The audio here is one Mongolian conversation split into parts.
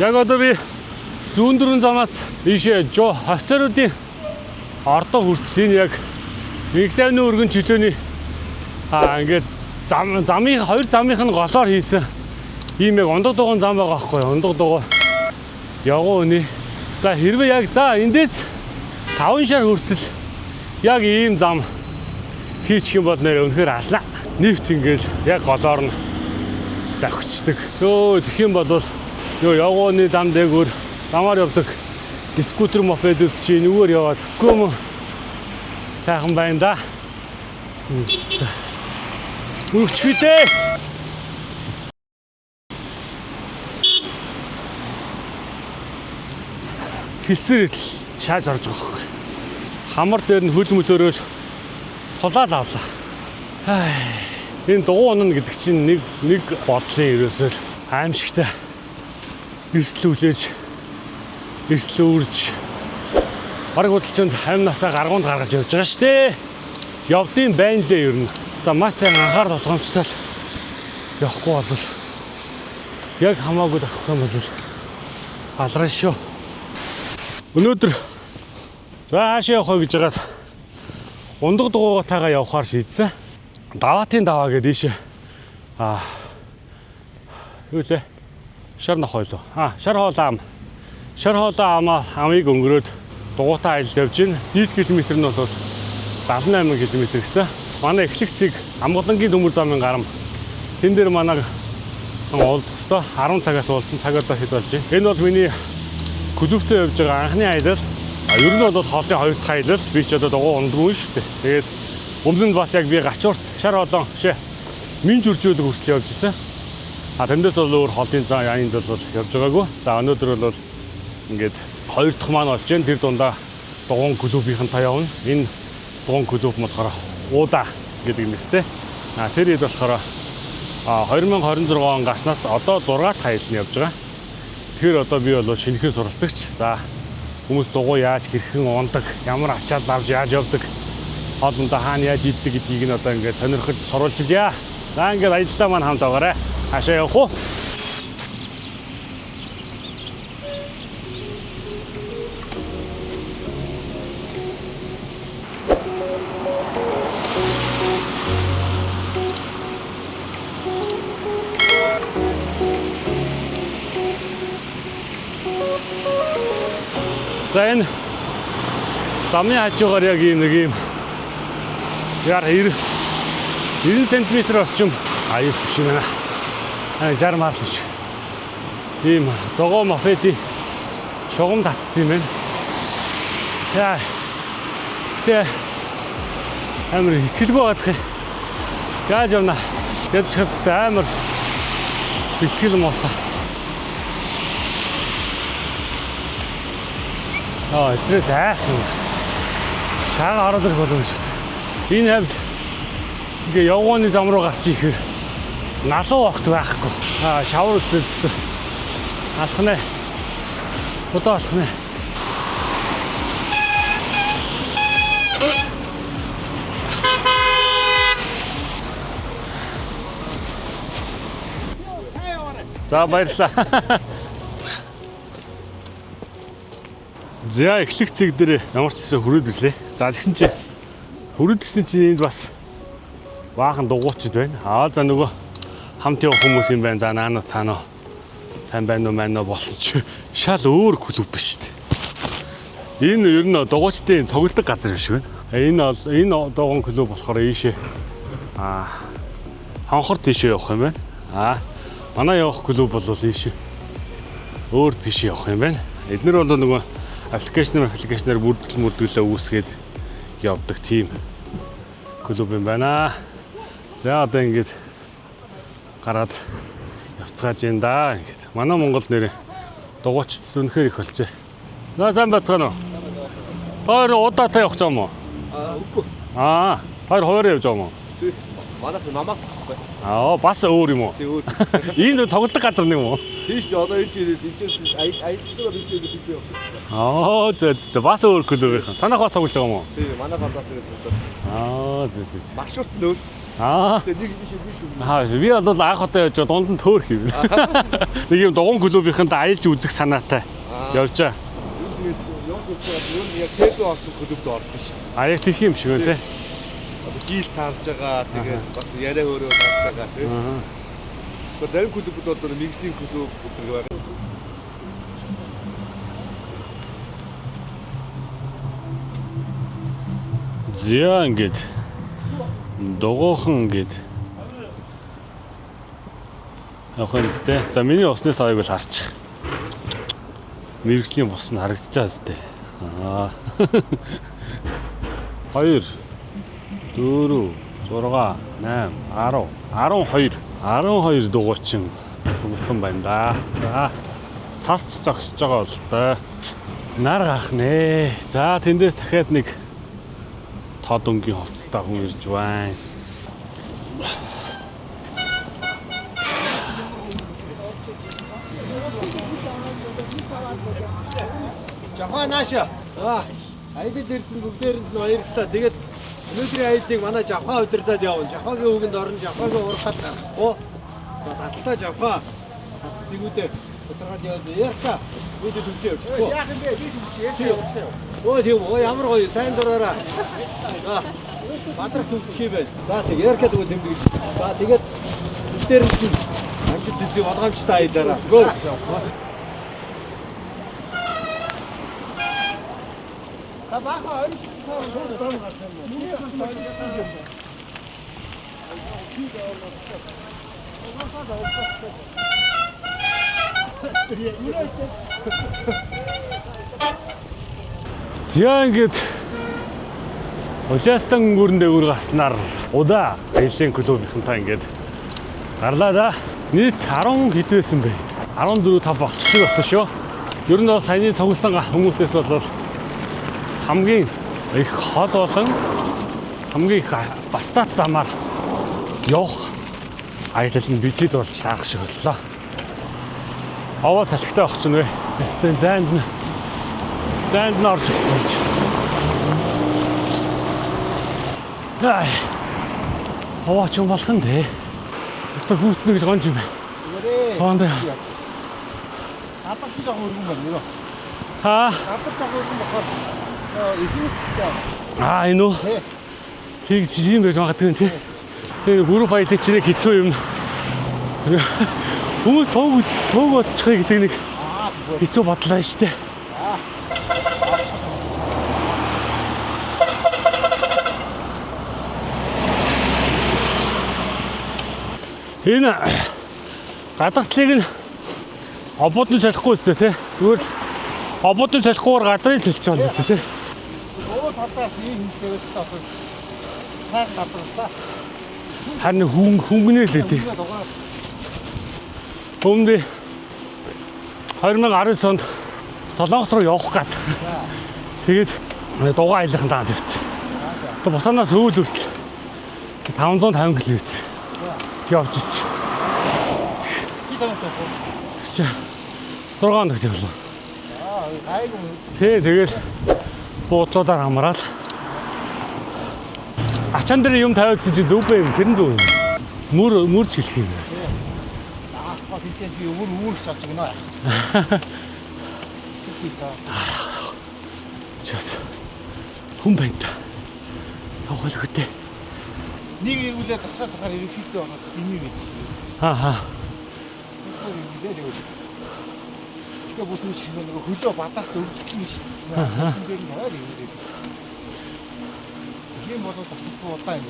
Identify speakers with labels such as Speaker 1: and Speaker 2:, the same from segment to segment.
Speaker 1: Яг одоо би зүүн дөрвөн замаас ийшээ офицеруудын ордоо хүртэл энэ яг Мигдавны өргөн чөлөөний ингээд замын хоёр замынх нь голоор хийсэн ийм яг ундаг дугуйн зам байгаа байхгүй юу? Ундаг дугуй явган үний. За хэрвээ яг эндээс 5 шар хүртэл яг ийм зам хийчих юм бол нэр өнөхөр ална. Нефт ингээл яг голоор нь давхицдаг. Тэгэх юм бол явган үний зам дээгүүр замаар явдаг скутер мопедүүд чи нүгээр яваад гүм сайхан байна да. Үрчхүдээ. Хэсэл шааж орж байгаа хөө. Хамар дээр нь хөл мөлөөрөөс хулаад авлаа. Энэ дугуй унана гэдэг чинь нэг бодлын ерөөсөө аимшигтай. Эрсэл үлээж, эрсэл үрж бараг хөдөлчөнд амнасаа гаргуунд гаргаж явж байгаа шүү дээ. Явдсан байна лээ ер нь. Та маш сайн анхаарал болгоомжтой явахгүй бол яг хамаагүй давах юм бол алраа шүү. Өнөөдөр заашаа явах гэж байгаад ундаг дугуйтайгаа явахаар шийдсэн. Даваатын даваа гэдэг ийшээ юу лээ? Шар нох ойлоо. Шар хоолоо ам. Шар хоолоо амыг өнгөрөөд дугуйтай аялал явж гин. Дид километр нь бол 78 км гэсэн. Манай эхлэг цэг Амгалангийн төмөр замын гарам. Тэн дээр манай уулзсан 10 цагаас уулзсан цаг одоо хэд болж байна. Энэ бол миний клубтэй явж байгаа анхны аялал. Ер нь бол хоолын хоёр дахь аялал. Би ч одоо дугуй ундаггүй шүү дээ. Тэгээд өмнө нь бас яг би гачуурт шар хоолон бишээ. Минь жүржүүлэг хүртэл явж исэн. Тэндээс бол өөр хоолын зам яанд бол явж байгаагүй. За өнөөдөр бол ингээд хоёр дахь маань болж байна. Тэр дундаа дугуун клубийнхэнтэй явна. Энэ дугуун клуб нь болохоор Уда гэдэг нэртэй. Тэр хэд болохоор 2026 он гарснаас одоо 6 дахь аялал нь явж байгаа. Тэгэхээр одоо би бол шинэхэн суралцагч. За хүмүүс дугуй яаж хэрхэн ундаг, ямар ачаал авч яаж явдаг, хоолндоо хаана яаж иддэг гэдгийг нь одоо ингээд сонирхож сурвалж илье. За ингээд аялалтаа маань хамт байгаарай. Хашаа явах уу? За энэ замын хажуугаар яг нэг юм яар 90 см орчим аюус биш юм байна. 60 мал биш. Ийм догоо мопеди шугам татсан юм байна. Яа. Гэтэ амар ихтгэлгүй гадах юм. Яаж явна? Ядч хацтай амар ихтгэл муутай. Эдрээс айхан шаага ороод ирэх болов гэж байна. Энэ хавьд ингээ явгооны зам руу гарч ирэхээр налуу огт байхгүй. Шавар үсэд алхнаа. Удаа алхнаа. За баярлалаа. За эхлэх цэг дээр ямар ч зүйл хүрээд ирлээ. За тэгсэн чи хүрээдсэн чинь энд бас баахан дугуйчд байна. За нөгөө хамт явах хүмүүс юм байна. За наануу цаануу сайн байна уу маань болсон чи шал өөр клуб биш дээ. Энэ ер нь дугуйчдын цогцолдог газар биш байна. Энэ дугуйн клуб болохоор ийшээ хонхор тийшээ явах юм байна. Манай явах клуб бол ийшээ өөр тийшээ явах юм байна. Эднэр бол нөгөө аппликейшнээр бүрдүүлээ үүсгээд явдаг тийм клуб юм байна. За одоо ингээд гараад явцгааж юм да. Ингээд манай Монгол нэр дугуйчд үнэхээр их болжээ. Сайн бацгаана уу? Тоор удаатай явах юм уу?
Speaker 2: Үгүй.
Speaker 1: Тоор хуваараа явж байгаа юм уу?
Speaker 2: Манайх намаат гэхгүй.
Speaker 1: Бас өөр юм уу?
Speaker 2: Тий өөр.
Speaker 1: Энд цогцолдог газар нэг юм уу?
Speaker 2: Тийш дээ одоо энэ аялалчлага бид явах.
Speaker 1: За бас өөр клубийнхан. Танах бас цогцолж байгаа юм уу?
Speaker 2: Тий манайх бас ингэж болоо.
Speaker 1: Зөө.
Speaker 2: Маршрут нөр.
Speaker 1: Аа.
Speaker 2: Нэг биш нэг.
Speaker 1: Аа би бол анх удаа явж дунд нь төөр хийв. Нэг юм дугуун клубийнхэнд аялж үзэх санаатай явж байгаа.
Speaker 2: Тэгээд явж байгаа юу яг Тэдо орсон клубд орсон шүү дээ.
Speaker 1: А яг тийх юм шиг үү те.
Speaker 2: Одоо жийл таарж байгаа тэгээд бас яриа өөрөө таарж байгаа тийм. Тэгээд зарим клубуд бол мэгжлийн клуб гэдэг байгаа.
Speaker 1: Зя ингээд дугуйхан ингээд явах юм зү. За миний усны савыг бол харчих. Мэргэжлийн бус нь харагдаж байгаа зү. Аа. 2 4 6 8 10 12 дугуйчин цугласан байна да. За цасч зогсож байгаа бол та нар гарах нэ. За тэндээс дахиад нэг тод өнгийн хувцастай хүн ирж байна.
Speaker 2: Жахаа нааша. Аялал ирсэн бүгдээрээс нь баярлалаа. Тэгээд өнөөдрийн аяллыг манай Жахаа удирдаад явна. Жахаагийн үгэнд орно, Жахаагийн урахад гарахгүй. За татлаа Жахаа. Зэгүүдээ удирдаад явна. Ярка. Видео төвчөө. Яах юм бэ? Би төвчөө. Өө тийм үү. Ямар гоё. Сайн дураараа. За. Бадрах төвчөө байна. За тэг ярка дгүү тэмдэг. За тэгээд бүгдээрээс нь амжилт төсөө болгоомжтой аялаараа. Гөө. Баха ойрч таа тоо
Speaker 1: Зя ингээд Улаастан гүрэн дээгүүр гарснаар удаа аялын клубийнхантай ингээд гарлаа да. Нийт 10 хэд байсан бэ? 14 5 болчих шиг болсон шүү. Ер нь бол саяны цугласан хүмүүсээс бол хамгийн их хол болон хамгийн их бартаат замаар явах аялал нь бидэд болж таах шиг боллоо. Аваа салхитай авах чинь вэ? Эсвэл зайнд нь орж ирэх гэж. Ай. Аваа ч юм болох нь дээ. Эсвэл хүүхдүүд гэж гонж юм бэ? Цаанд.
Speaker 2: Апарт жоо өргөн байна.
Speaker 1: Хаа?
Speaker 2: Апарт жоо өргөн бохоо.
Speaker 1: Аа энэ үү? Тэг юм байж магадгүй юм тий. Сэр групп аялал чинь хэцүү юм. Хүмүүс тоог бодчихыг гэдэг нэг хэцүү бодлоо шүү дээ. Энэ гадагтлыг нь ободны солихгүй үстэй тий. Зүгээр л ободны солихгүйгээр гадрын солих жоо үстэй тий. Харин хөнгөнөө л дээ. Өмнө 2019 онд Солонгос руу явах гээд. Тэгээд дугаа аялахын даанд ирсэн. Одоо бусанаас өөл хүртэл 550 км явж ирсэн. 6 хоног явлаа. Тэгэл буудлуудаар хамраад ачаан дээр юм тавиадсан чи зөв бэ юм тэр нь зөв юм. Мөрч хэлэх юм байна.
Speaker 2: Аа тийчээс би өөр гэж бодож байна.
Speaker 1: Чос. Хүн байна да. Явах хэрэгтэй.
Speaker 2: Нэг игүүлээ тасаар ерөнхийдөө ороод энийг гэж.
Speaker 1: Аа.
Speaker 2: Тэгээ бүхэн шиг нэг хөлөө бадаах өвдөх юм шиг. Аа. Дээр нь хаяа юм. Тийм болоод тасцуу удаа юм.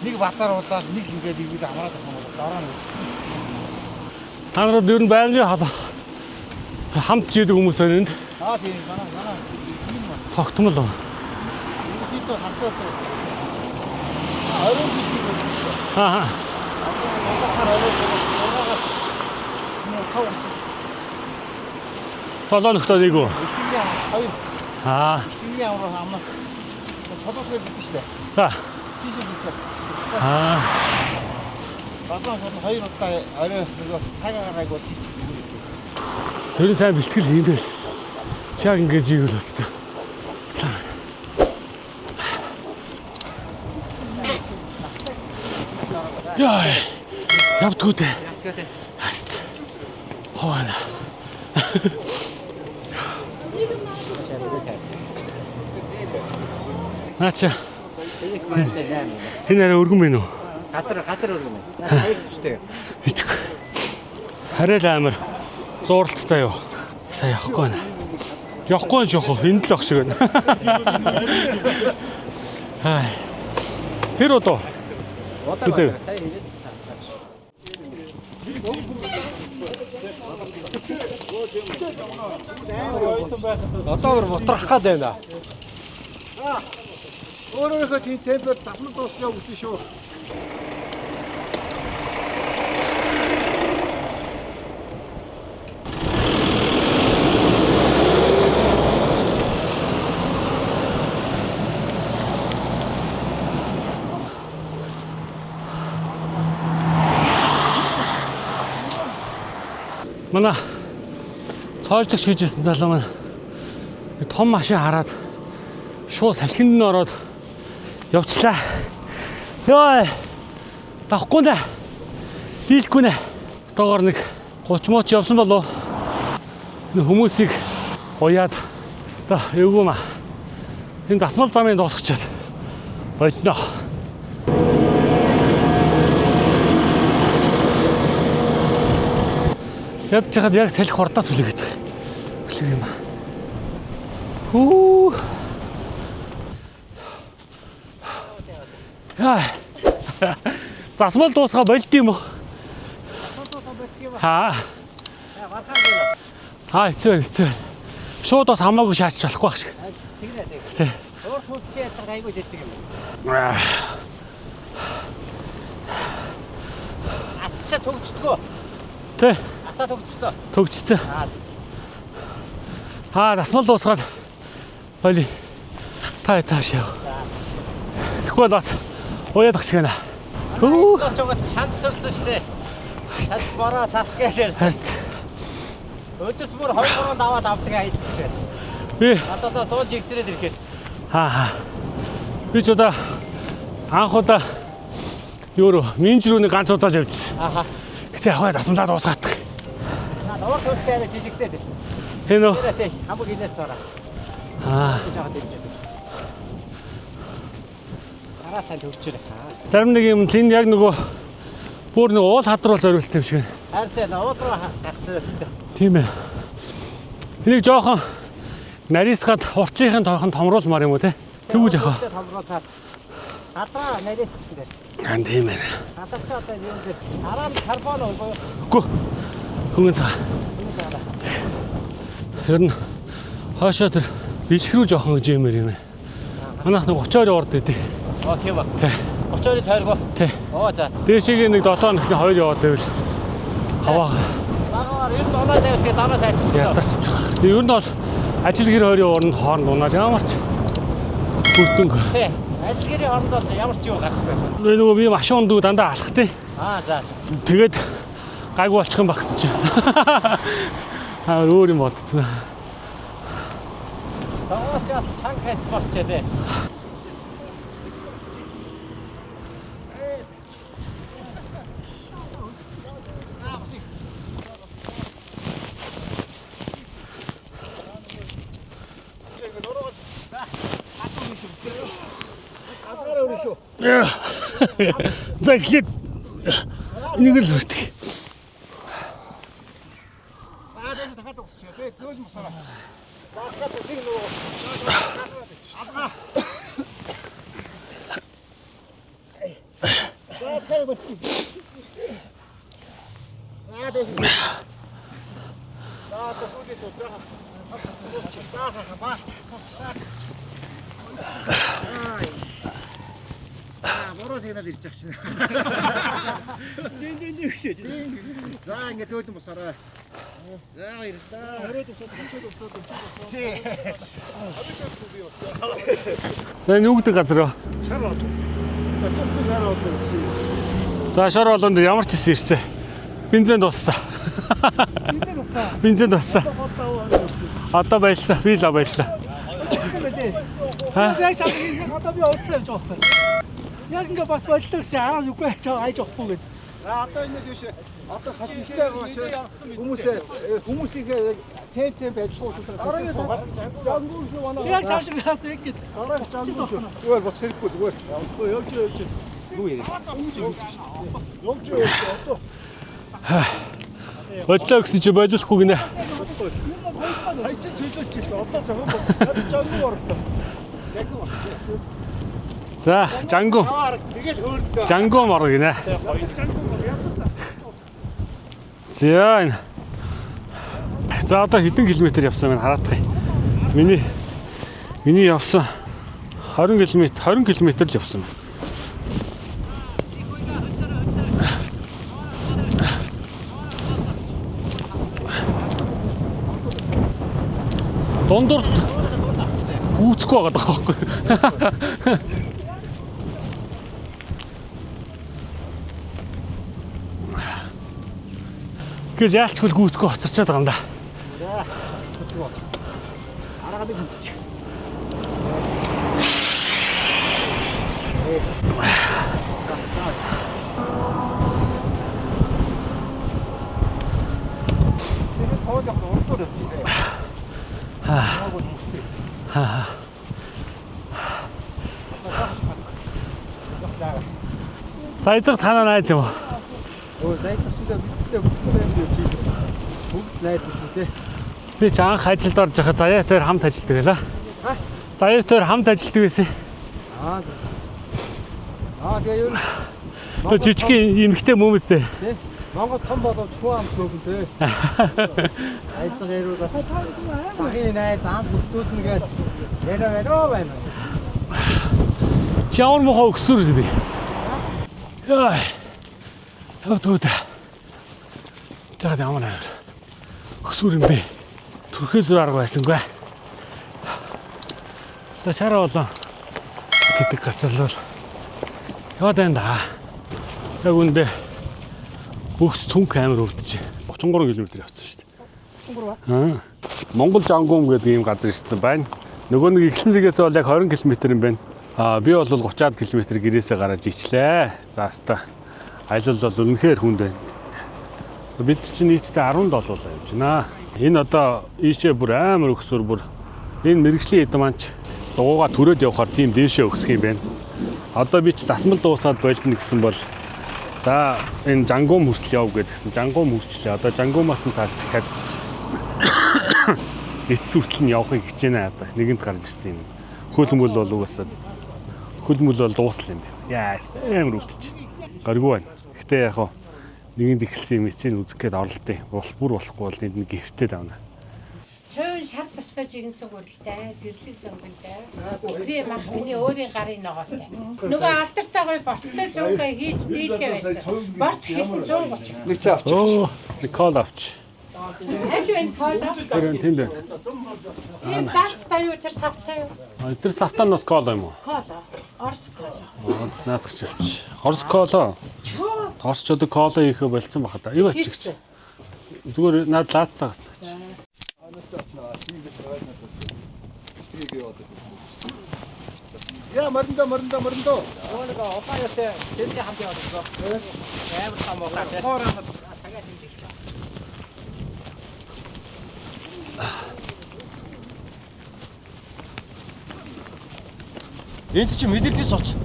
Speaker 2: Нэг батаар удаа нэг ингээд игүүд амраад байгаа юм бол дараа нь.
Speaker 1: Та нарууд ер нь байнгын хамт жийдэг хүмүүс байна энд.
Speaker 2: Аа тийм манай юм байна.
Speaker 1: Тогтмол.
Speaker 2: Ерөнхийдөө хасаад. Орон жийдэг юм шүү.
Speaker 1: Аа. Толоногтой нэг үү?
Speaker 2: Хоёр.
Speaker 1: Аа.
Speaker 2: Чиний аврах амнаас чодоос байдаг шүү дээ.
Speaker 1: За.
Speaker 2: Тийж.
Speaker 1: Аа.
Speaker 2: Бадлаа хоёр удаа орой нөгөө тагаагааг тийж.
Speaker 1: Тэр сайн бэлтгэл юм бэ. Шаг ингэж ийгэл өстой. Яа. Явдггүй дээ. Хаст. Хавана. Наач. Энэ арай өргөн байна уу?
Speaker 2: Гадар өргөн байна. Наа хайгчтэй.
Speaker 1: Битг. Хараа л амар зууралттай юу. Сайн явахгүй байна. Явахгүй нь жоох энд л ах шиг байна. Хай. Хэр удаа?
Speaker 2: Удаа сайн ирээд. Одоо бүр бутрах гад байна. Өөрөөхөө тийм темпээр тасмал дуусчихаа үсэн шүү.
Speaker 1: Манай цоожлог шийдсэн залуу маань том машин хараад шууд салхинд нь ороод явчлаа. Йой. Тахгүй нэ. Хийхгүй нэ. Доогоор нэг 30 мууч явсан болов. Хүмүүсийг уяад өстой эвгүй маа. Энэ дасмал замын дуусчихад болно. Ядж хаад яг салхи хурдаас үлээгээд байгаа. Өглөө юм аа. Хүү. Яа. Засмал дуусгаа болд юм уу? Аа. Аа, хэцүү. Шууд бас хамаагүй шаач болохгүй байх шиг.
Speaker 2: Тэгнэ. Өөр хүчтэй ятдаг айгүй жижиг юм. Атчаа төгчдгөө.
Speaker 1: Тэ.
Speaker 2: Атаа төгчдөө.
Speaker 1: Төгчцөө. Засмал дуусгаад болий. Та цааш яв. Тэгвэл бас уяадах шиг байна. Хүү.
Speaker 2: Чогоос шанс өрсөн штэ. Тас бороо цасгээл ярьсан. Өдөрт бүр 2-3 даваад авдаг айдч байна.
Speaker 1: Би
Speaker 2: Одоо 100 жигтрээд ирэхээр.
Speaker 1: Би ч удаа анх удаа юу минж рүүний ганц удаа л явжсэн. Гэтэ яг засмалаа дуусгаадах.
Speaker 2: Наад хөрчтэй жижигтэй.
Speaker 1: Энэ үү?
Speaker 2: Хамаг инээр цаараа. Жаагаад ирж байна. Араа сайн төгчрээ.
Speaker 1: Зарим нэг юм энэ яг нөгөө бүр нэг уул хадруулж зориулттай юм шиг байна.
Speaker 2: Харин уудруу гацсан.
Speaker 1: Тийм ээ. Энийг жоохон нарийсгаад уртлынхын тойхон томруулмаар юм уу те? Тэгвэл яхаа.
Speaker 2: Томруулаад гадаа нарийс гэсэн дээр.
Speaker 1: Тийм ээ.
Speaker 2: Гадаа ч одоо юм дээр араа карбон уу?
Speaker 1: Үгүй. Хөнгөн цаа. Тэр нь хаашаа тэр бэлхрүү жоохон гэж юмэр юм. Манайх нэг 30-оор орд идэв.
Speaker 2: Тийм ба.
Speaker 1: Тий.
Speaker 2: 30-оор тойргоо.
Speaker 1: Тий.
Speaker 2: За.
Speaker 1: Дээшээ нэг 7 хоногны 2 яваад байвал хаваа.
Speaker 2: Багаар ер нь оноо тавьчих дараа сайжчихсан.
Speaker 1: Ялдарч байгаа. Тэгээ ер нь бол ажил гэр хоёрын уранд хооронд унаад ямар ч бүртэнг.
Speaker 2: Тий. Ажил гэрийн хооронд бол ямар ч юу гарахгүй.
Speaker 1: Нөгөө би машин ундаг дандаа алах тий.
Speaker 2: За.
Speaker 1: Тэгээд гайгүй болчих юм багс чи. Өөр юм бодсон.
Speaker 2: Тооч Шанхай спортч дээ.
Speaker 1: За эхлээд энийг л хүртэх.
Speaker 2: За дээш дахиад уусчих. Бэ зөөл мосоо. За дахиад нэг нөгөө. Адгаа. За дахиад уусчих. За дээш. За тасуулис уучаа. За хапаа. Бороо сигнал ирж байгаа чинь. Дин гэж. За ингэ зөөлөн босараа. За баярлалаа. Ороод өсөд. Тий.
Speaker 1: За энэ үгдэг газар.
Speaker 2: Шар бол. Очирт шар бол гэсэн.
Speaker 1: За шар болонд ямар ч хэсэг ирсэн. Бензин дууссан. Бензин дууссан. Одоо баярлаа. Би л баярлаа.
Speaker 3: Яг чамд одоо би өөртөө явж байгаа байхгүй. Яг ингээ бас бодлоо гэсэн араас үгүй хайж авахгүй гэдэг.
Speaker 2: Одоо энэ дэвш одоо хатмтай байгаа учраас хүмүүсийг тем байдлуулсан. Жангуул манай.
Speaker 3: Яг цааш гаас ингэж.
Speaker 2: Зүгээр боц хэрэггүй зүгээр. Явж. Юу яа. Явж.
Speaker 1: Бодлоо гэсэн чи бодлохгүй гинэ.
Speaker 2: Сая чи чөлөөч л одоо жоохон жангуу орохтой.
Speaker 1: За, жангуу.
Speaker 2: Тэгэл хөөрдөө.
Speaker 1: Жангуу мор гинэ. За энэ. За одоо хэдэн километр явсан байна хараадах юм. Миний явсан 20 км л явсан байна. Дундурт гүйцэхгүй байгаа байхгүй. Гэл яалтчгүй гүйцэхгүй хоцорчод байгаа юм да. За эцэг танаа найз юм уу?
Speaker 2: Найзах шиг бидтэй бүгд найзах тий.
Speaker 1: Би ч анх ажилд орж байхад заяатаар хамт ажилладаг байлаа. Заяатаар хамт ажилладаг байсан.
Speaker 2: Тэгээ юу
Speaker 1: Тэр жижигхэн эмэгтэй хүмүүстэй.
Speaker 2: тий. Монгол том боловч хүн амт нөхөн тий. Найзах яруу бас багийн найз амт бүстүүд нэгээд яроо байна.
Speaker 1: Чаавар мохоо өксүр би. Яа. Төвдөө. За ямар аа. Өксүр юм бэ. Түрхээс арга байсангүй. Та чараа болоо гэдэг газар л яваад байна да. Яг үндэ бөхс түнх амир өвдөж 33 км явсан шүү дээ.
Speaker 3: 33 ба?
Speaker 1: Монгол Жангуум гэдэг ийм газар ирсэн байна. Нөгөө нэг эхлэн зэгээс бол яг 20 км юм байна. Би бол 30-аад км гэрээсээ гараад ичлээ. За хаста аялал бол үнэхээр хүнд байна. Бид чинь нийтдээ 17 удаа явж байна. Энэ одоо ийшээ бүр амар өксөр бүр энэ мэрэгжлийн эд манч дугуугаа төрөөд явахаар тийм дээшээ өксөх юм байна. Одоо би ч засмал дуусаад болно гэсэн бол за энэ Жангуум хүртэл яв гэдгсэн. Жангуум хүрчлээ. Одоо Жангуумаас нь цааш дахиад эцэс хүртэл нь явахыг хичээнэ одоо. Нэгэнд гарч ирсэн юм. Хөлмөл бол угаасаа хөлмөл бол дуусал юм байна. Яа, амар өвдөж байна. Гаргүй байна. Гэтэ яг хоо нэгэнд ихэлсэн юм эцэг үзэх гээд оролтын. Бүр болохгүй бол энд нэг гівтэй давна.
Speaker 4: Цөөн шар тастай жигэнсэн гүрэлтэй, зэрлэг сонгонтэй. Крем ах миний өөрийн гарын ногоотой. Нөгөө алдартай гой боттой цөөнгээ хийж дийлгээ байсан. Борц хийх 130.
Speaker 2: Нэг цаа авчих.
Speaker 1: Оо, кол авч.
Speaker 4: Аль вэ кола?
Speaker 1: Тэр тэнд.
Speaker 4: Энэ даацтай юу тэр савтай юу?
Speaker 1: Тэр савтанаас кол юм уу?
Speaker 4: Кола. Орс кола.
Speaker 1: Наадах ч авч. Орс коло. Тоосчод коло хийхэ болцсон баха та. Юу ачих. Зүгээр наад лаацтай гасна.
Speaker 2: Я мөрөндөө.
Speaker 3: Нэг опаяатай тэнцээ хамт яваад байгаа. Амар том байгаа. Хоороо цагаа тэмдэглэж байгаа.
Speaker 2: Энд чи мэдээлэл сууч.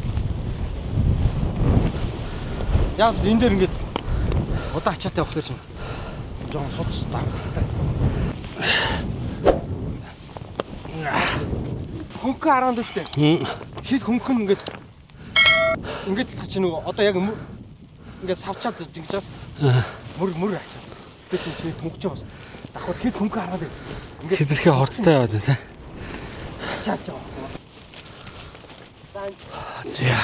Speaker 2: Яг энэ дээр ингээд удаа ачаатай явах гэж жоон сууч таартай. Хөнгөн 10 шүү дээ. Шид хөнгөн ингээд чи нөгөө одоо яг ингээд савчаад ингэж мөр ачаад. Тэгээ чи төнгөж байгаа бас. Давхар хэд хөнгөн 10 дээ. Ингээд
Speaker 1: Хитрхээ хорттой яваад байна.
Speaker 2: ачаад жаа.
Speaker 1: За.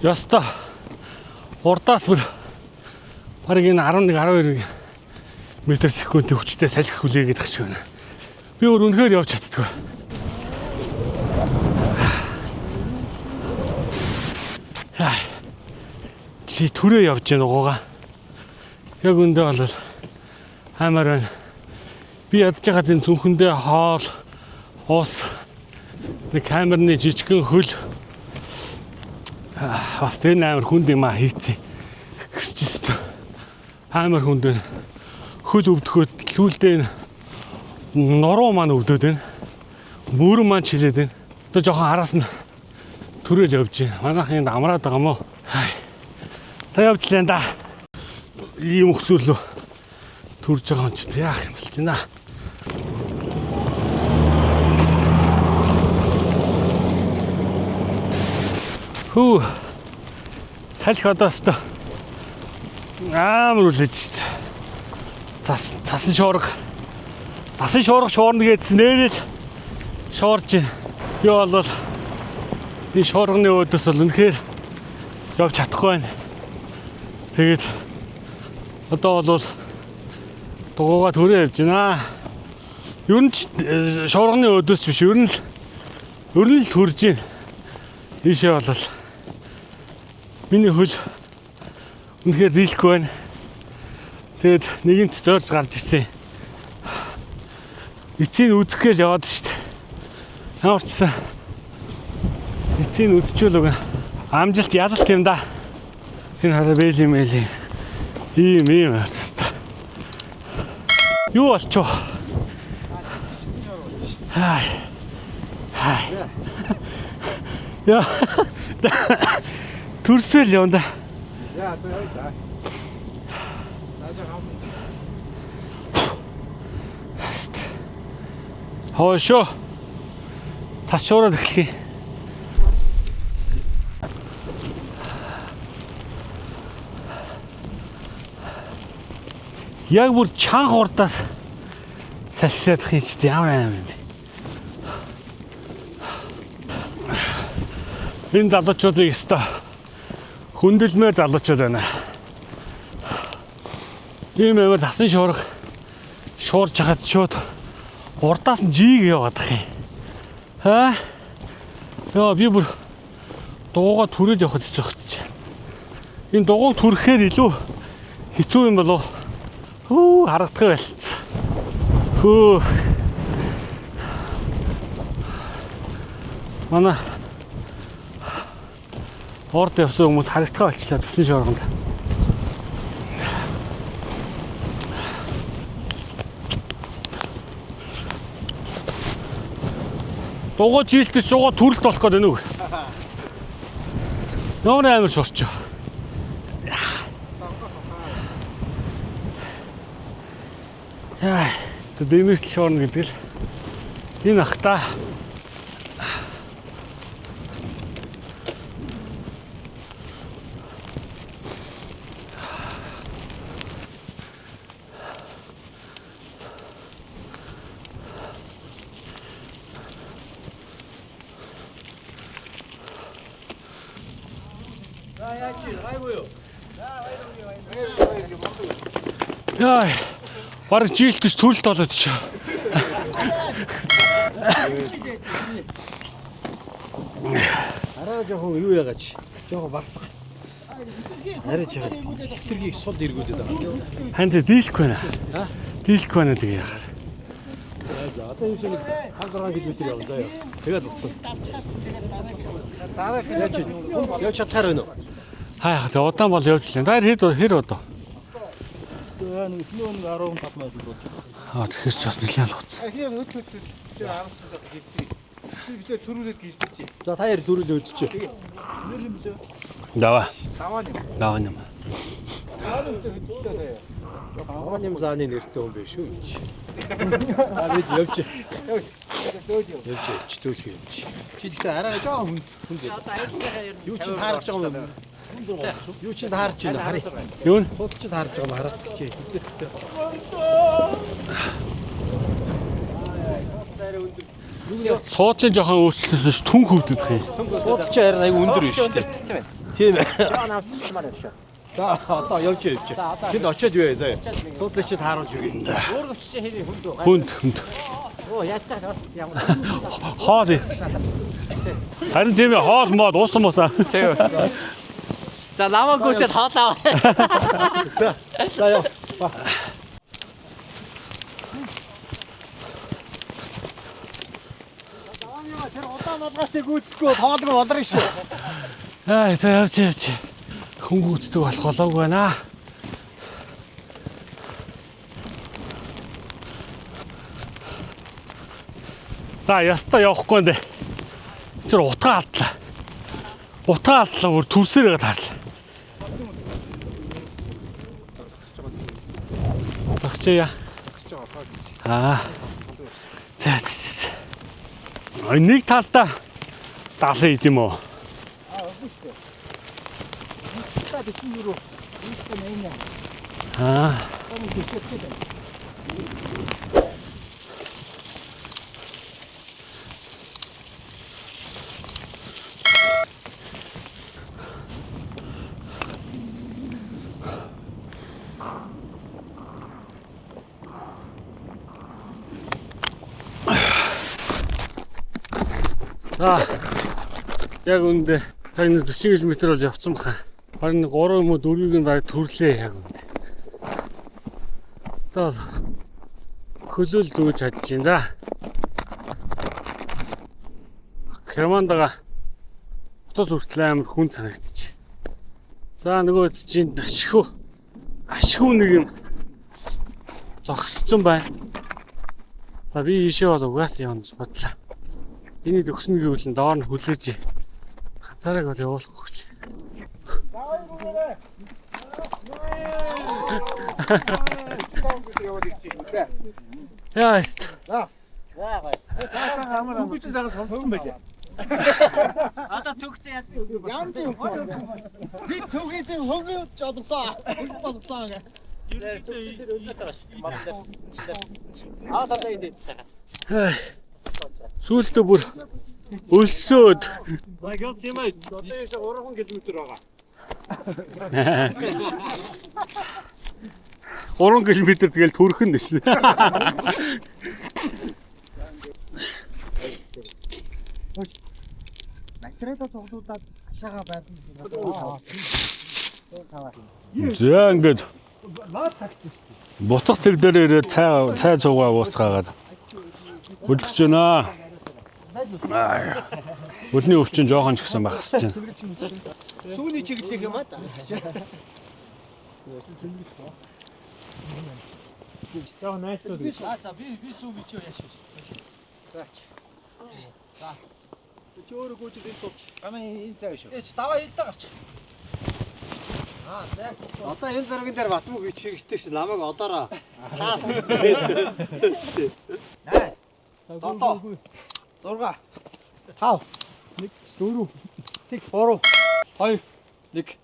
Speaker 1: Яста. Урдаас бүр бараг энэ 11 12 м/сек хүчтэй салхи хүлээгээд тах шиг байна. Би өөр үнэхээр явж чаддгүй. Чи түрээ явж гэн угуугаа. Яг үндэ бол хаймаар байна. Би ядж байгаад энэ зүнхэндээ хоол, ус, нэг камерны жижигхэн хөл Бас тэр амар хүнд юм а хийцээ. Гэсчээстэй. Амар хүнд байна. Хөл өвдөхөд сүүлдээ нуруу маань өвдөд байна. Мөрөн маань чилээд байна. Одоо жоохон араас нь төрөөл явж байна. Манайхан энд амраад байгаа мó. За явж лээ да. Ийм өксөрлөө төрж байгаа юм чи яах юм болж байна. Хүү. Салхи одоостой амар үлээж шít. Цасан шуурга. Цасан шуурга шуурна гэдсэн нэрэл шуурж байна. Би бол энэ шуурганы өөдөөс бол үнэхээр явж чадахгүй байна. Тэгээд одоо бол дугуйгаа төрөө явж байна. Ер нь шуурганы өөдөөс биш ер нь л төрж байна. Ийшээ бол миний хөл үнэхээр дийлэхгүй байна. Тэгээд нэгэнт зорж гарч ирсэн. Эцийг үзэх гээл яваад шүү дээ. Яарчсан. Эцийг үзчихвэл үгүй. Амжилт ялалт юм да. Энэ хараа бэйли мэйли. Ийм харцтай. Юу болчихоо? Хай. Яа. Төрсөл явна да.
Speaker 3: За одоо яа да. Наажа хамсаж.
Speaker 1: Хоошо. Цас шуураад эхлэе. Яг бүр чанга урдаас салшаад хийчихдээ ямар аим юм бэ? Энэ залуучуудыг өстой хүндэлмээр залуучууд байна. Тийм амар ласан шуурга шуурж хахад шууд урдаас нь жиг яваад ах юм. Хаа? Яа би бүр дуугаа түрээд явахд хэцүү хэвчээ. Энэ дууг түрхэхээр илүү хэцүү юм болов. Хөө харагдах байлцсан. Хөө. Манай орд явсан хүмүүс харагдах болчлаа тусан шуурганд. Дугуй жилтэс жугаа төрөлт болох гээд байна уу? Нөр амар шурчоо. Яа, дэмэрч шуурна гэдэг л энэ ах та. Яа, бараг жилтэс төрөлт болоод ч.
Speaker 2: Араа жоохон юу яагач. Жоохон багсах. Арай жоохон тэргийг сул эргүүлээд байгаа.
Speaker 1: Ханд дийлэхгүй байна. Дийлэхгүй байна тэгээ яхаа.
Speaker 2: За одоо энэ шиг 5-6 км явна заяа. Тэгээд буцсан. Дараа явж чадхаар байна уу?
Speaker 1: Хаа тэгээ удаан бол явж лээ. Даяар хэр удаа?
Speaker 3: Нэг 15 минут болж.
Speaker 1: Аа тэгэхээр ч бас нэлээд л уцсан.
Speaker 3: Ахиа хөдлөж чи аавсаа хийдэг. Би төрүүлээд гизбэж.
Speaker 2: За та яар төрүүлээ өдөлчөө.
Speaker 1: Даваа.
Speaker 3: Даваа.
Speaker 1: Юм.
Speaker 2: Аваням зааны нэртэй хүн биш үү? Авид явж. Явж төөлх юм чи. Чи гэхдээ арай жоохон хүн. Юу ч таарч байгаа юм. Юу ч таарч байна харъя.
Speaker 1: Юу н?
Speaker 2: Судалж таарж байгаа юм хараад чи.
Speaker 1: Суудлын жоохон өөрчлөлтөөс түн хөвдөдөх юм.
Speaker 2: Судалж харин аяг өндөр биш үү? Тийм ээ.
Speaker 3: Жоо намсчмаар явшаа.
Speaker 2: За одоо явж. Тэнд очиод юу вэ заяа? Судлаач тааруулж өгье.
Speaker 3: Өөргөч чи хэрэг хүнд үү?
Speaker 1: Хүнд.
Speaker 3: Оо яаж чаг ямар.
Speaker 1: Хоол ийс. Харин тийм ээ хоол мод уусан мосаа.
Speaker 3: Тийм. За намаа гүйцэд хоолоо.
Speaker 2: За яа. Тэр удаан болгоосыг гүйцэхгүй хоолгүй болроо шүү.
Speaker 1: За явж. Хөнгүүддэг болох болоогүй байна. За ястаа явахгүй нэ. Тэр утгаа алдлаа. Утгаа алдлаа бүр төрсөөрөө таарлаа. Тагчаа. За. Нэг талдаа 70 идэм үү? За яг үндэ яг 40 км бол явцсан баха. Харин 3 юм уу 4-ийг баг төрлөө яг үндэ. За хөлөөл зүүж чадж байна да. Кермандага утас хүртэл амар хүн санагдчих. За нөгөө чинь ашгүй нэг юм зогсцсон байна. За би ийшээ бол угаасаа явна гэж бодлоо. Энийг өгсөн гэвэл доор нь хүлээж ганцаараа бол явуулахгүй ч. Яаст.
Speaker 3: Цаашаа амар үгүй чинь зараз сонссон байлээ.
Speaker 4: Одоо цогцсон яа.
Speaker 3: Янз юм. Би цогцож хөгөө жодсон. Болгосон гэ.
Speaker 1: Сүүлдээ бүр өлсөөд.
Speaker 2: За гэлс юм аа. Одоо яшаа 3 км байгаа.
Speaker 1: 3 км тэгэл төрөх нь дэс.
Speaker 3: Материалаа цуглуулад ашаага байрна.
Speaker 1: За ингээд буцах цэг дээр ирээд цай цугаа ууцгаагаад хөдлөж байна. Өлний өвчин жоохон ч гэсэн байх гэж байна.
Speaker 2: Сүүний чиглэх юм аа.
Speaker 3: За найстууд.
Speaker 2: Би сүү бичөө яашаа. За. Чи өөрөө гүйж энэ тууч.
Speaker 3: Амаа энэ цаа шүү.
Speaker 2: Даваа илдэ гарч. За. Одоо энэ зурган дээр Батмог бич хэрэгтэй ш. Намайг одоороо хаас. Най. Тото. 6 5 1 4 тэг 3 2 1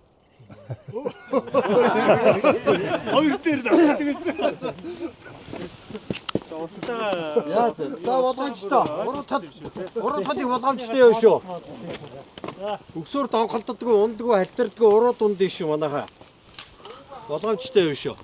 Speaker 2: Хоёр дээр давчихдаг гэсэн. Яа за болгоомжтой. Уран талыг болгоомжтой яа шүү. Өксөөр донхолддоггүй, унддаггүй, халтардаггүй уруу дунд дэш шүү манайхаа. Болгоомжтой яа шүү.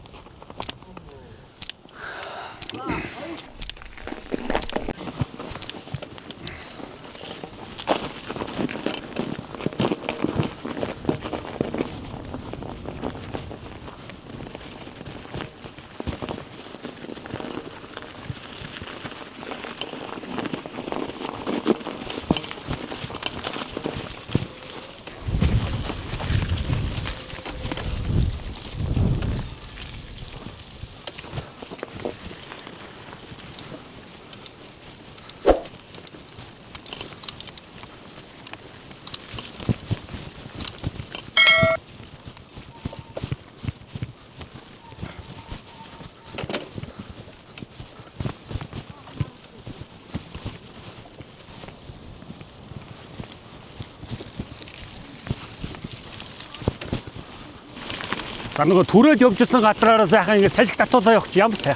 Speaker 1: За нөгөө түрээд явжсэн газраараа сайхан ингэ салхи татуулаа явах чи ямар тайх.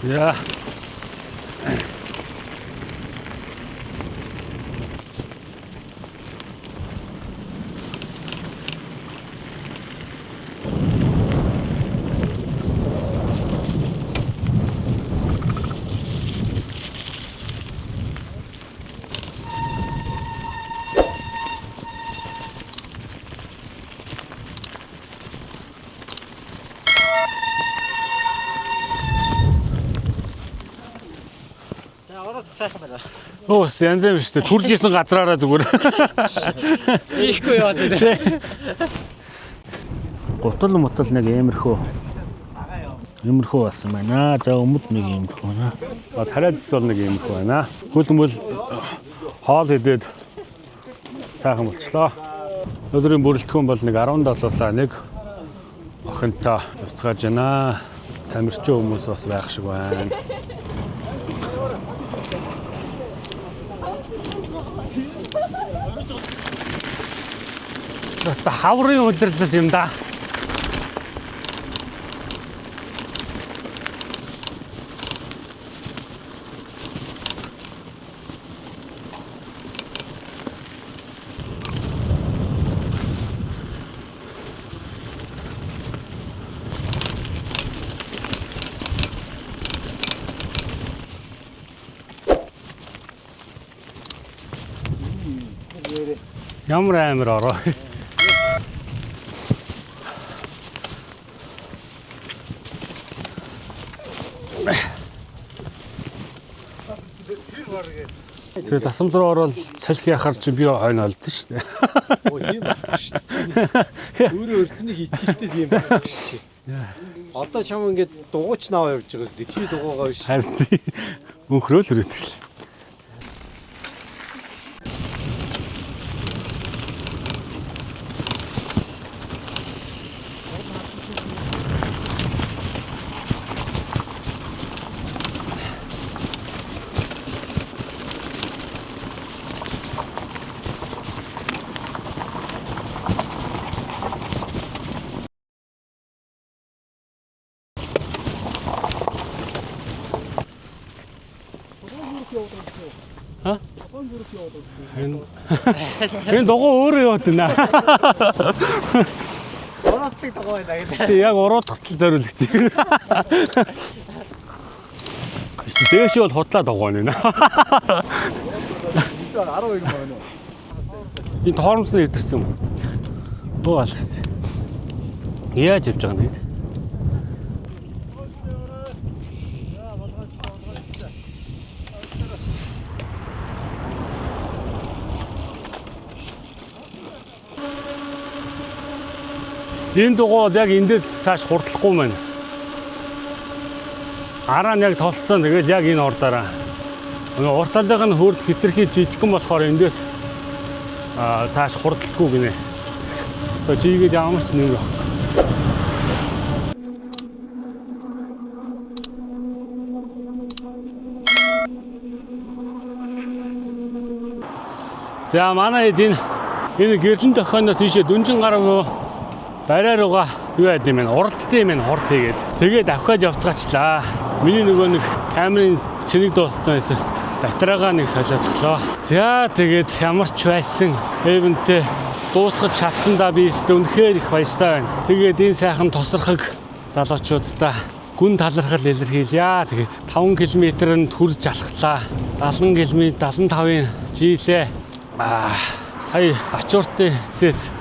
Speaker 1: Ja.
Speaker 3: сайхан байна.
Speaker 1: Өө янз бүр шүү дээ. Төрж исэн газраараа зүгээр.
Speaker 3: Ийхгүй яа дээ.
Speaker 1: Гутал мотол нэг иймэрхүү. Иймэрхүү болсон байна. За өмд нэг иймэрхүү байна. Тариадс бол нэг иймэрхүү байна. Хөлбөмбөл хоол идээд сайхан болчлоо. Өдрийн бүрэлдэхүүн бол нэг 17-уулаа нэг охинтой явцгааж байна. Тамирчин хүмүүс бас байх шиг байна. Бас та хаврын улирлал юм да. Ямар амар ороо. Тэгээ засам руу орвол салхи яхаар чи би хойно олдсон шүү дээ.
Speaker 2: Оо юм байна шүү дээ. Өөрөө өртнийг итгэлтэй юм байна шүү дээ. Одоо чам ингээд дугуйч наваа явж байгаа зү. Чи дугуйгаа биш.
Speaker 1: Харин өнхрөөл өрөтөл. Энэ дугуй өөрөө яваад байна.
Speaker 2: Ороотыг дугуй байна гэдэг.
Speaker 1: Яг ороод татал зориулагдчих. Дээш бол худлаа дугуй байна.
Speaker 2: 12 байна уу?
Speaker 1: Энэ хоромсон өвдөрсөн юм. Боо алгасан. Яаж явж байгаа нэг? Энэ дугуй яг эндээс цааш хурдлахгүй маань. Араа нь яг толцсон. Тэгэл яг энэ ордоораа. Урт талынх нь хөрд хитрхи жижигхэн болохоор эндээс цааш хурддаггүй гинэ. Тэгээ чигээд ямар ч нэг байхгүй. За манай хэд энэ гэрлэн дохионоос ийшээ дүнжин гарав бариар угаа юу яд юм бэ? Уралдтай юм хурд хийгээд. Тэгээд авахад явцгаачлаа. Миний нөгөө нэг камерын цэник дууссан байсан. Батарейгаа нэг солиодлоо. За тэгээд ямар ч байсан эвэнтэй дуусгаж чадсандаа би үнэхээр их баяртай байна. Тэгээд энэ сайхан тосрохыг залуучуудаа гүн талархал илэрхийлье. Тэгээд 5 км-нд хүрж алхлаа. 70 км 75-ын жилээ. Сая Ачууртын эцэс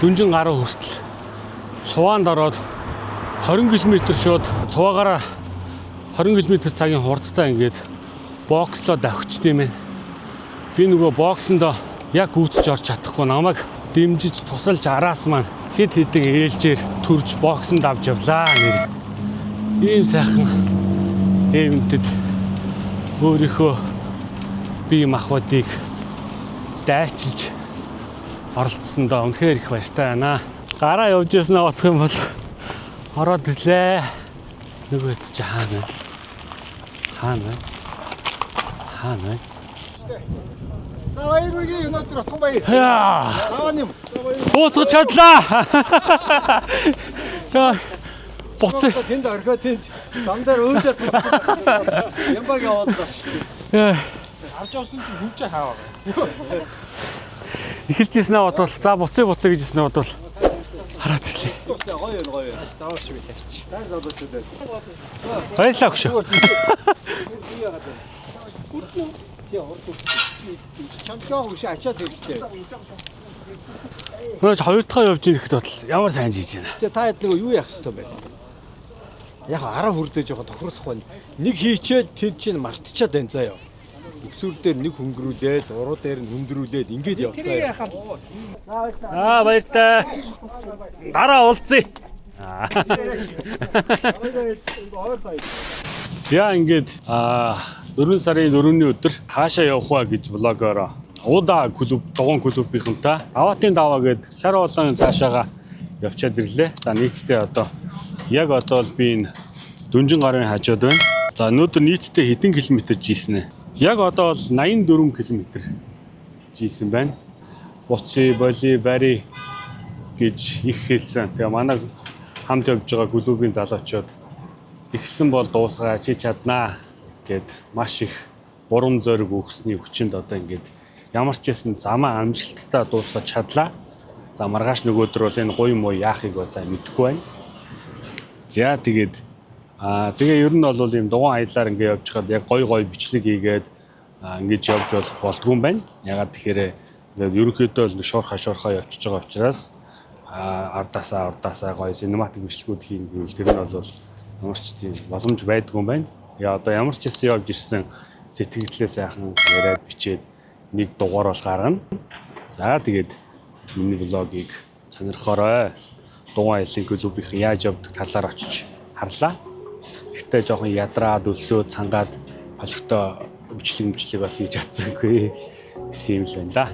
Speaker 1: дүнжин гаруй хүртэл цуваанд ороод 20 км шууд цуваагаараа 20 км цагийн хурдтай ингээд бокслоо давхичд юм байна. Би нөгөө боксонд яг гүйцэж орж чадахгүй намайг дэмжиж тусалж араас маань хэд хэдэн ээлжээр төрж боксонд авч явлаа нэр. Ийм сайхан эвентэд өөрийнхөө бие махбодыг дайчилж оролцсондоо үнэхээр их баяртай байна. Гараа явж яснаа бодох юм бол ороод ирлээ. Нөгөөд чи хаана? Хаана?
Speaker 2: За баяр үргээ өнөөдөр отхон баяр.
Speaker 1: Яа.
Speaker 2: Аваа юм.
Speaker 1: Дуусгаж чадлаа. Яа. Буцаа.
Speaker 2: Тэнд орхио тэнд зам дээр өөдөөс ямбаг яваад байна шүү дээ.
Speaker 1: Яа.
Speaker 3: Авч явсан чинь хүвчээ хааваа.
Speaker 1: Эхэлж яснаа бодвол за буцаа гэж яснаа бодвол хараад ирлээ.
Speaker 2: Гоё.
Speaker 3: Даваач би тавьчих.
Speaker 1: Баярлалаа өгшөө.
Speaker 2: Чамчаа хөш ачаад хэлжтэй.
Speaker 1: Хөөж хоёр дахь явж ирэхэд бол ямар сайн жийж байна.
Speaker 2: Тэгээ та хэд нөгөө юу яах ёстой бэ? Яг араа хүрдээ жоохон тохирлох байна. Нэг хийчээд тэр чинь мартчихад байна заяа. өвсүр дээр нэг хөнгөрүүлээд, уруу дээр нь хөндрүүлээд ингэж явцгаа.
Speaker 1: Баяртай. Дараа уулзъя. За ингээд 4 сарын 4-ний өдөр хаашаа явах вэ гэж влогоор Уда клуб, дугуйн клубийнхантай Аватын даваа гээд шар уулын цаашаага явчаад ирлээ. За нийтдээ одоо яг одоо л би энэ Дүнжин гарын хажууд байна. За өнөөдөр нийтдээ хэдэн километр жийсэн ээ? Яг одоо бол 84 км жийсэн байна. Буци, боли, бари гэж их хэлсэн. Тэгээ манай хамт явж байгаа клубын залуучууд ихсэн бол дуусгаа чи чаднаа гэд маш их бурам зориг өгсөний хүчинд одоо ингээд ямар ч байсан замаа амжилттай дуусгаж чадлаа. За маргааш нөгөөдөр бол энэ гуй муу яахыг сайн мэдэхгүй байна. За тэгээд тэгээ ер нь бол ийм дугуйн аяллаар ингээд явж хаад яг гой бичлэг хийгээд ингэж явж болдгүй юм байна. Ягаад тэгэхээр ингээд ерөнхийдөө л шуурхаа явчихж байгаа учраас ардаасаа гоё синематик бичлэгүүд хийн гэвэл тэр нь бол ямар ч тийм боломж байдгүй юм байна. Тэгээ одоо ямар ч хэсэг явж ирсэн сэтгэлдээ сайхан яриад бичээд нэг дугаар бол гаргана. За тэгээд миний влогийг сонирхоорой. Дугуйн аяллаа клубийнх яаж явдаг талаар очиж харлаа. Гэхдээ жоохон ядраад өлсөө цангаад холигтой бичлэг бас хийж чадсангүй. Тийм л байна да.